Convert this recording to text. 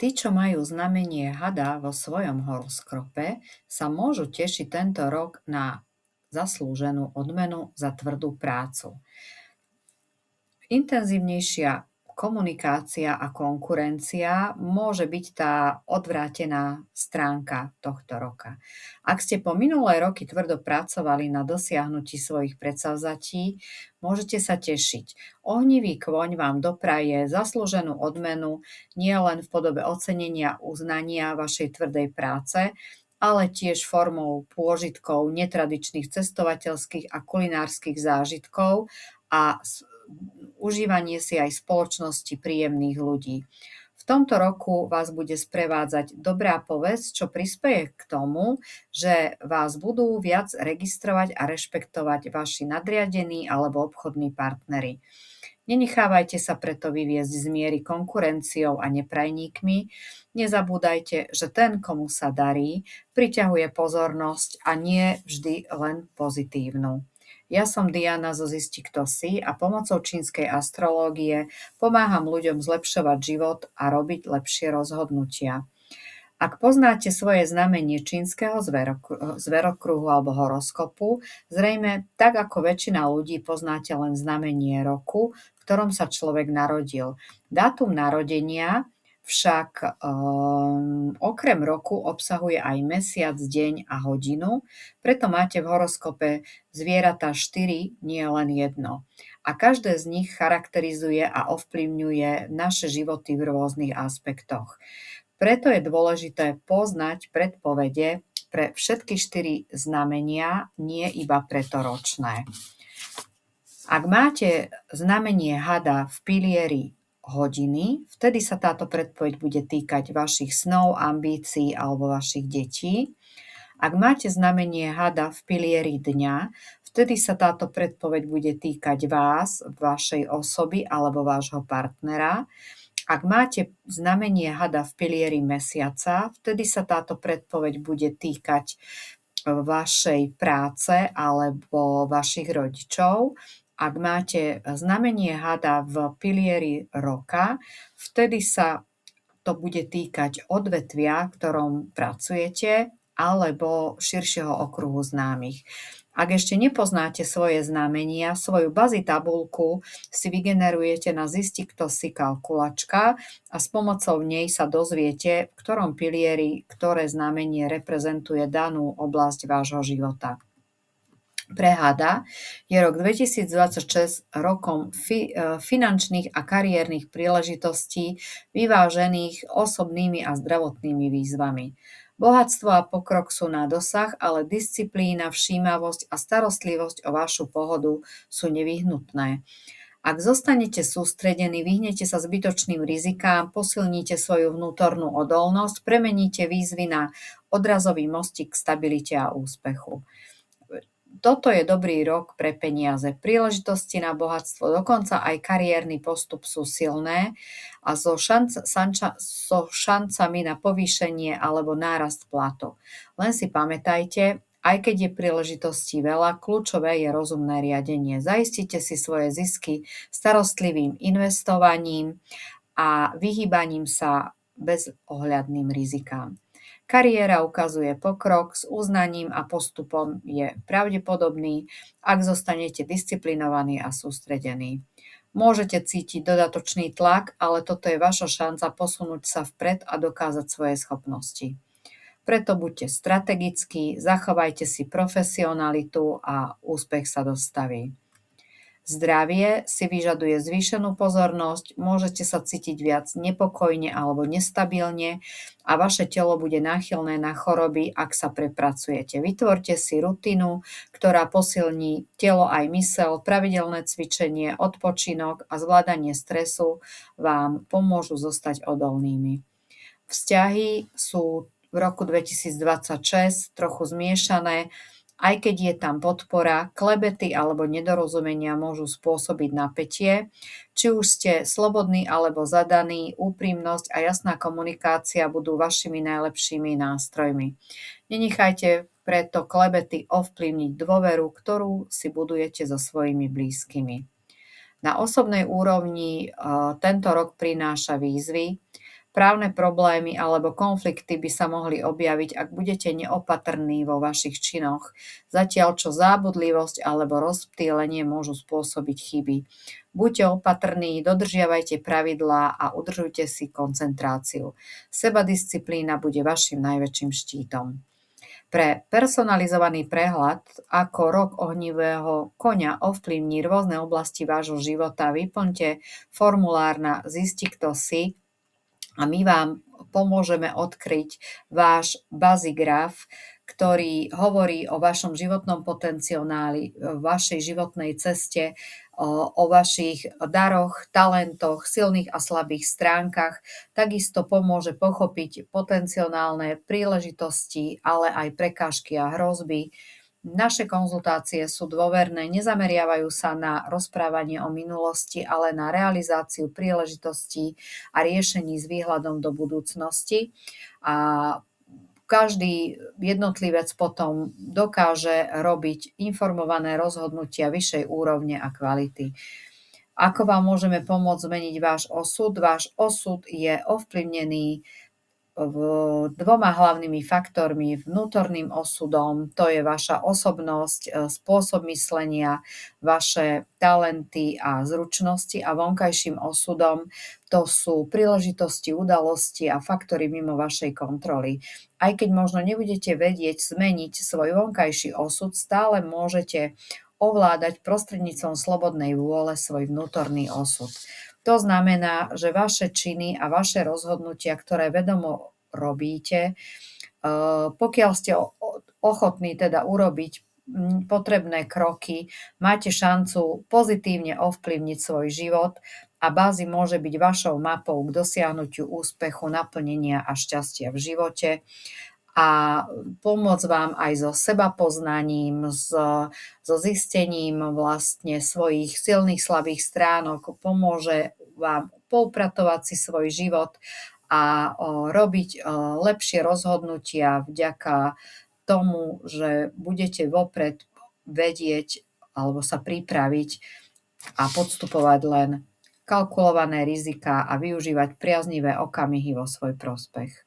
Tí, čo majú znamenie hada vo svojom horoskope, sa môžu tešiť tento rok na zaslúženú odmenu za tvrdú prácu. Intenzívnejšia komunikácia a konkurencia môže byť tá odvrátená stránka tohto roka. Ak ste po minulé roky tvrdo pracovali na dosiahnutí svojich predsavzatí, môžete sa tešiť. Ohnivý kôň vám dopraje zaslúženú odmenu nielen v podobe ocenenia uznania vašej tvrdej práce, ale tiež formou pôžitkov, netradičných cestovateľských a kulinárskych zážitkov a užívanie si aj spoločnosti príjemných ľudí. V tomto roku vás bude sprevádzať dobrá povesť, čo prispeje k tomu, že vás budú viac registrovať a rešpektovať vaši nadriadení alebo obchodní partneri. Nenechávajte sa preto vyviesť z miery konkurenciou a neprajníkmi. Nezabúdajte, že ten, komu sa darí, priťahuje pozornosť a nie vždy len pozitívnu. Ja som Diana zo Zisti, kto si a pomocou čínskej astrológie pomáham ľuďom zlepšovať život a robiť lepšie rozhodnutia. Ak poznáte svoje znamenie čínskeho zverokruhu alebo horoskopu, zrejme tak ako väčšina ľudí poznáte len znamenie roku, v ktorom sa človek narodil. Dátum narodenia však okrem roku obsahuje aj mesiac, deň a hodinu, preto máte v horoskope zvieratá 4, nie len jedno. A každé z nich charakterizuje a ovplyvňuje naše životy v rôznych aspektoch. Preto je dôležité poznať predpovede pre všetky 4 znamenia, nie iba pretoročné. Ak máte znamenie hada v pilieri hodiny, vtedy sa táto predpoveď bude týkať vašich snov, ambícií alebo vašich detí. Ak máte znamenie hada v pilieri dňa, vtedy sa táto predpoveď bude týkať vás, vašej osoby alebo vášho partnera. Ak máte znamenie hada v pilieri mesiaca, vtedy sa táto predpoveď bude týkať vašej práce alebo vašich rodičov. Ak máte znamenie hada v pilieri roka, vtedy sa to bude týkať odvetvia, v ktorom pracujete, alebo širšieho okruhu známych. Ak ešte nepoznáte svoje znamenia, svoju bazi tabulku si vygenerujete na Zisti, kto si kalkulačka a s pomocou nej sa dozviete, v ktorom pilieri ktoré znamenie reprezentuje danú oblasť vášho života. Pre hada je rok 2026 rokom finančných a kariérnych príležitostí vyvážených osobnými a zdravotnými výzvami. Bohatstvo a pokrok sú na dosah, ale disciplína, všímavosť a starostlivosť o vašu pohodu sú nevyhnutné. Ak zostanete sústredení, vyhnete sa zbytočným rizikám, posilníte svoju vnútornú odolnosť, premeníte výzvy na odrazový mostík k stabilite a úspechu. Toto je dobrý rok pre peniaze, príležitosti na bohatstvo, dokonca aj kariérny postup sú silné a so šancami na povýšenie alebo nárast platu. Len si pamätajte, aj keď je príležitostí veľa, kľúčové je rozumné riadenie. Zaistite si svoje zisky starostlivým investovaním a vyhýbaním sa bezohľadným rizikám. Kariéra ukazuje pokrok, s uznaním a postupom je pravdepodobný, ak zostanete disciplinovaní a sústredení. Môžete cítiť dodatočný tlak, ale toto je vaša šanca posunúť sa vpred a dokázať svoje schopnosti. Preto buďte strategickí, zachovajte si profesionalitu a úspech sa dostaví. Zdravie si vyžaduje zvýšenú pozornosť, môžete sa cítiť viac nepokojne alebo nestabilne a vaše telo bude náchylné na choroby, ak sa prepracujete. Vytvorte si rutinu, ktorá posilní telo aj myseľ, pravidelné cvičenie, odpočinok a zvládanie stresu vám pomôžu zostať odolnými. Vzťahy sú v roku 2026 trochu zmiešané, aj keď je tam podpora, klebety alebo nedorozumenia môžu spôsobiť napätie. Či už ste slobodní alebo zadaní, úprimnosť a jasná komunikácia budú vašimi najlepšími nástrojmi. Nenechajte preto klebety ovplyvniť dôveru, ktorú si budujete so svojimi blízkymi. Na osobnej úrovni tento rok prináša výzvy. Právne problémy alebo konflikty by sa mohli objaviť, ak budete neopatrní vo vašich činoch, zatiaľ čo zábudlivosť alebo rozptýlenie môžu spôsobiť chyby. Buďte opatrní, dodržiavajte pravidlá a udržujte si koncentráciu. Sebadisciplína bude vašim najväčším štítom. Pre personalizovaný prehľad, ako rok ohnivého koňa ovplyvní rôzne oblasti vášho života, vyplňte formulár na Zisti kto si a my vám pomôžeme odkryť váš bazigraf, ktorý hovorí o vašom životnom potenciáli, vašej životnej ceste, o vašich daroch, talentoch, silných a slabých stránkach. Takisto pomôže pochopiť potenciálne príležitosti, ale aj prekážky a hrozby. Naše konzultácie sú dôverné, nezameriavajú sa na rozprávanie o minulosti, ale na realizáciu príležitostí a riešení s výhľadom do budúcnosti. A každý jednotlivec potom dokáže robiť informované rozhodnutia vyššej úrovne a kvality. Ako vám môžeme pomôcť zmeniť váš osud? Váš osud je ovplyvnený dvoma hlavnými faktormi: vnútorným osudom, to je vaša osobnosť, spôsob myslenia, vaše talenty a zručnosti, a vonkajším osudom, to sú príležitosti, udalosti a faktory mimo vašej kontroly. Aj keď možno nebudete vedieť zmeniť svoj vonkajší osud, stále môžete ovládať prostredníctvom slobodnej vôle svoj vnútorný osud. To znamená, že vaše činy a vaše rozhodnutia, ktoré vedomo robíte, pokiaľ ste ochotní teda urobiť potrebné kroky, máte šancu pozitívne ovplyvniť svoj život a Bázi môže byť vašou mapou k dosiahnutiu úspechu, naplnenia a šťastia v živote a pomôcť vám aj so sebapoznaním, so zistením vlastne svojich silných, slabých stránok. Pomôže vám poupratovať si svoj život a robiť lepšie rozhodnutia vďaka tomu, že budete vopred vedieť alebo sa pripraviť a podstupovať len kalkulované riziká a využívať priaznivé okamihy vo svoj prospech.